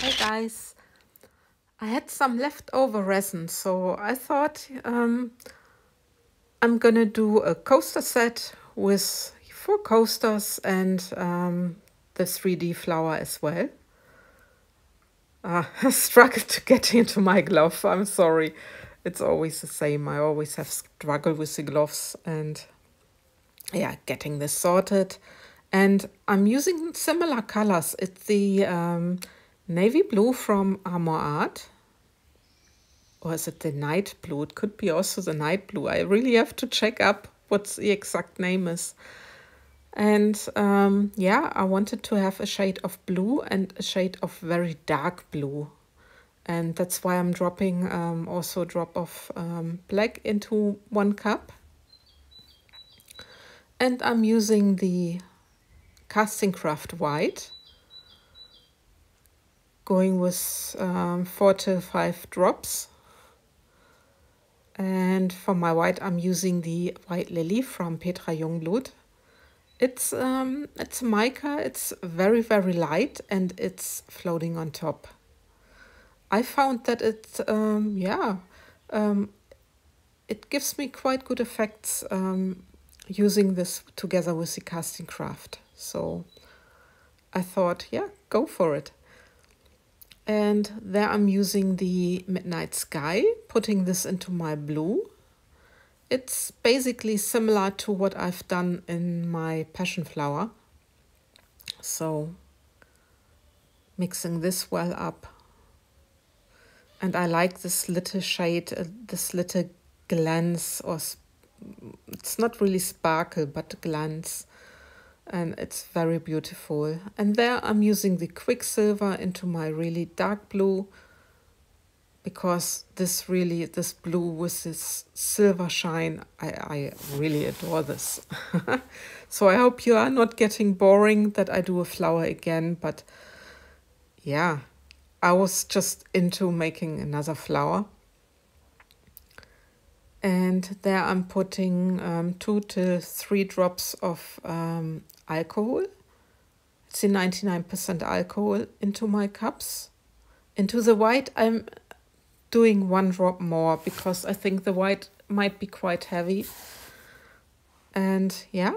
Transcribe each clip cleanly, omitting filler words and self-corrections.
Hey guys, I had some leftover resin, so I thought I'm gonna do a coaster set with 4 coasters and the 3D flower as well. I struggled to get into my glove. I'm sorry. It's always the same. I always have struggled with the gloves and yeah, getting this sorted. And I'm using similar colors. It's the navy blue from Armor Art. Or is it the night blue? It could be also the night blue. I really have to check up what the exact name is. And yeah, I wanted to have a shade of blue and a shade of very dark blue. And that's why I'm dropping also a drop of black into 1 cup. And I'm using the Casting Craft white, going with 4 to 5 drops. And for my white, I'm using the White Lily from Petra Jungblut. It's mica. It's very, very light, and it's floating on top. I found that it gives me quite good effects using this together with the Casting Craft. So I thought, yeah, go for it. And there I'm using the Midnight Sky, putting this into my blue. It's basically similar to what I've done in my Passion Flower. So mixing this well up. And I like this little shade, this little glance, or it's not really sparkle, but glance. And it's very beautiful. And there I'm using the Quicksilver into my really dark blue, because this blue with this silver shine, I really adore this. So I hope you are not getting boring that I do a flower again, but yeah, I was just into making another flower. And there I'm putting 2 to 3 drops of alcohol. It's the 99% alcohol into my cups. Into the white, I'm doing 1 drop more because I think the white might be quite heavy. And yeah,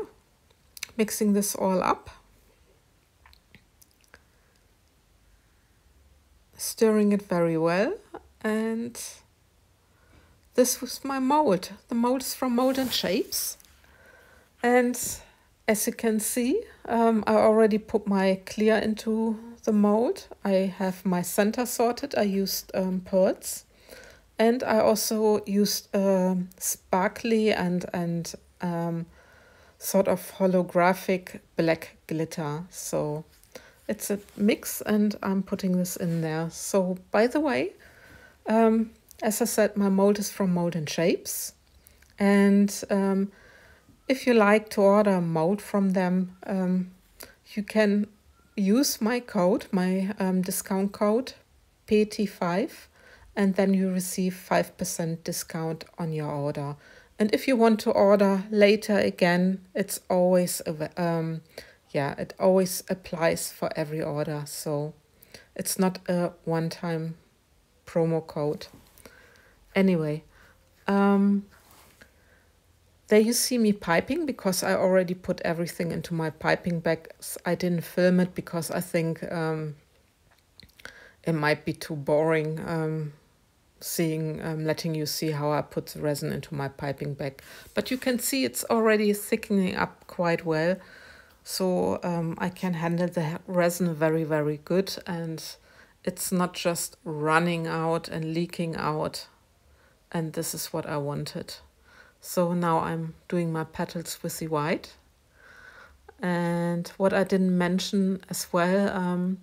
mixing this all up. Stirring it very well. And this was my mold. The mold is from Mold and Shapes. And as you can see, I already put my clear into the mold. I have my center sorted. I used pearls. And I also used sparkly and sort of holographic black glitter. So it's a mix, and I'm putting this in there. So by the way, as I said, my mold is from Mold and Shapes. And if you like to order a mold from them, you can use my code, my discount code, PT5, and then you receive 5% discount on your order. And if you want to order later again, it's always, it always applies for every order. So it's not a one-time promo code. Anyway, there you see me piping, because I already put everything into my piping bag. I didn't film it because I think it might be too boring letting you see how I put the resin into my piping bag. But you can see it's already thickening up quite well. So I can handle the resin very, very good. And it's not just running out and leaking out. And this is what I wanted. So now I'm doing my petals with the white. And what I didn't mention as well,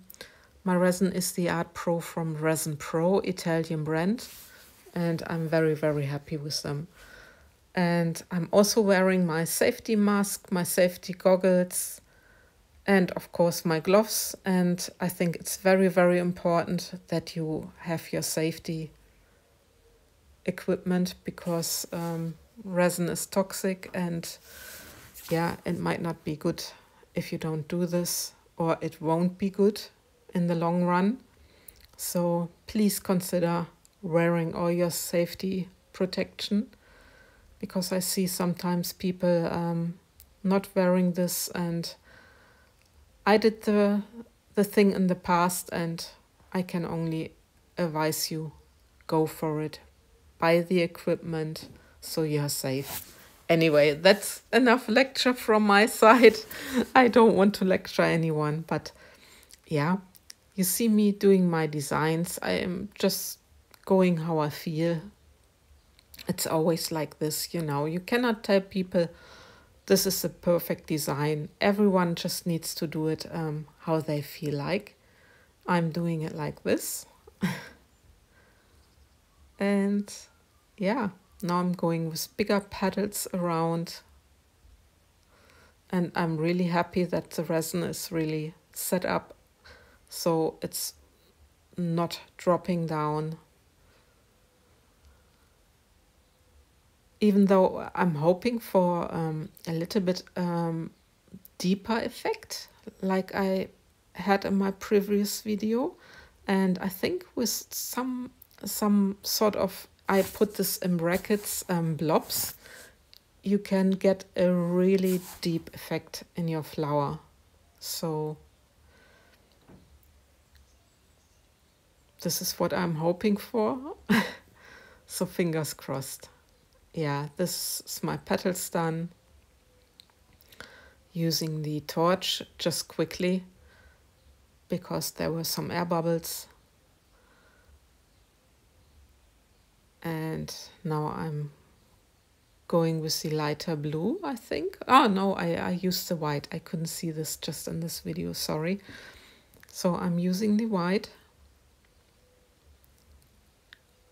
my resin is the Art Pro from Resin Pro, Italian brand. And I'm very, very happy with them. And I'm also wearing my safety mask, my safety goggles, and of course my gloves. And I think it's very, very important that you have your safety equipment, because resin is toxic, and yeah, it might not be good if you don't do this, or it won't be good in the long run. So please consider wearing all your safety protection, because I see sometimes people not wearing this, and I did the thing in the past, and I can only advise you, go for it. Buy the equipment so you're safe. Anyway, that's enough lecture from my side. I don't want to lecture anyone, but yeah, you see me doing my designs. I am just going how I feel. It's always like this, you know. You cannot tell people this is a perfect design. Everyone just needs to do it how they feel like. I'm doing it like this. And yeah, now I'm going with bigger petals around. And I'm really happy that the resin is really set up so it's not dropping down. Even though I'm hoping for a little bit deeper effect, like I had in my previous video. And I think with some sort of, I put this in brackets, blobs, you can get a really deep effect in your flower. So this is what I'm hoping for. So fingers crossed. Yeah, this is my petals done. Using the torch just quickly because there were some air bubbles. And now I'm going with the lighter blue, I think. Oh no, I used the white. I couldn't see this just in this video, sorry. So I'm using the white,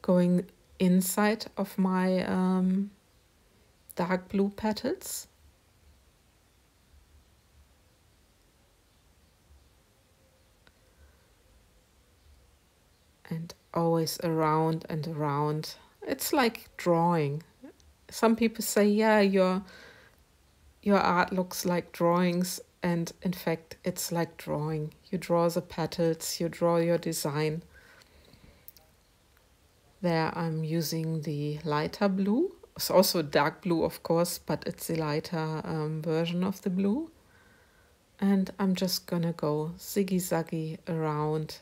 going inside of my dark blue petals. And always around and around. It's like drawing. Some people say, yeah, your art looks like drawings, and in fact it's like drawing. You draw the petals, you draw your design. There I'm using the lighter blue. It's also dark blue, of course, but it's the lighter version of the blue. And I'm just gonna go ziggy-zaggy around,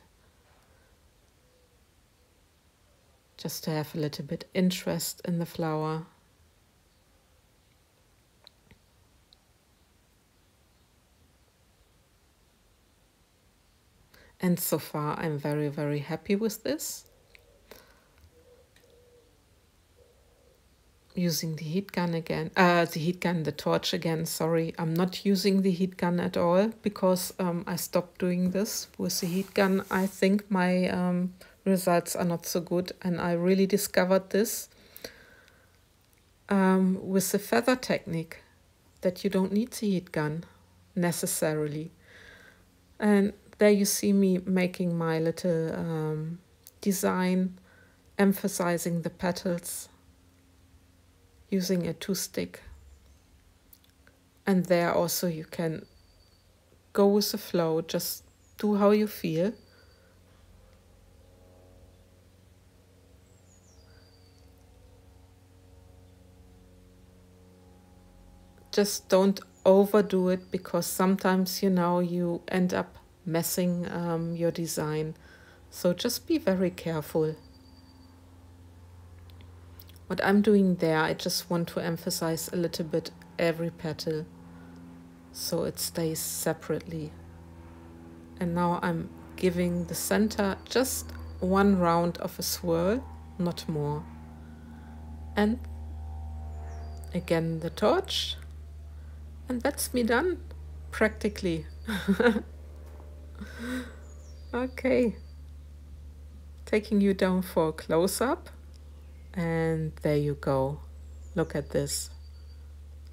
just to have a little bit interest in the flower. And so far I'm very, very happy with this. Using the heat gun again, the torch again, sorry. I'm not using the heat gun at all because I stopped doing this with the heat gun. I think my results are not so good, and I really discovered this with the feather technique, that you don't need the heat gun necessarily. And there you see me making my little design, emphasizing the petals, using a 2-stick. And there also you can go with the flow, just do how you feel. Just don't overdo it, because sometimes, you know, you end up messing your design. So just be very careful. What I'm doing there, I just want to emphasize a little bit every petal so it stays separately. And now I'm giving the center just one round of a swirl, not more. And again the torch. And that's me done, practically. Okay. Taking you down for a close-up. And there you go. Look at this.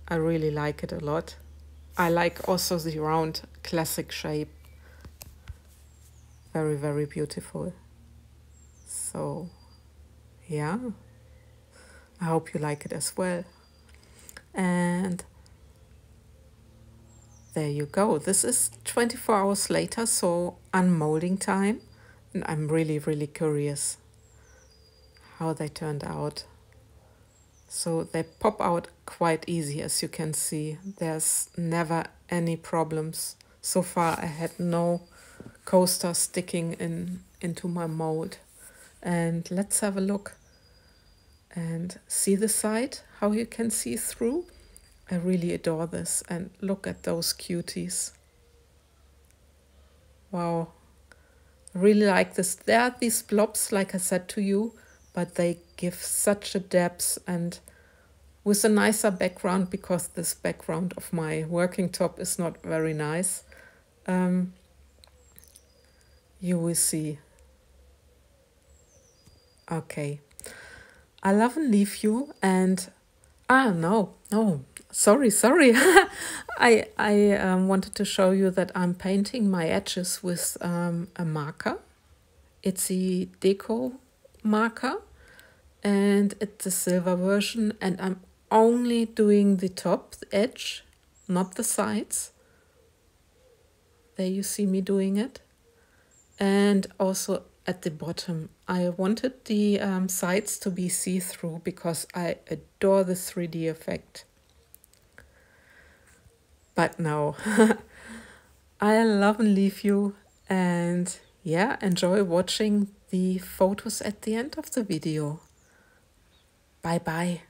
I really like it a lot. I like also the round classic shape. Very, very beautiful. So, yeah. I hope you like it as well. And there you go. This is 24 hours later, so unmolding time. And I'm really, really curious how they turned out. So they pop out quite easy, as you can see. There's never any problems. So far I had no coaster sticking into my mold. And let's have a look and see the side, how you can see through. I really adore this, and look at those cuties. Wow, I really like this. There are these blobs, like I said to you, but they give such a depth and with a nicer background, because this background of my working top is not very nice. You will see. Okay, I love and leave you, and no, sorry. I wanted to show you that I'm painting my edges with a marker. It's the deco marker, and it's the silver version, and I'm only doing the top edge, not the sides. There you see me doing it. And also at the bottom, I wanted the sides to be see-through because I adore the 3D effect. But no, I love and leave you, and yeah, enjoy watching the photos at the end of the video. Bye bye.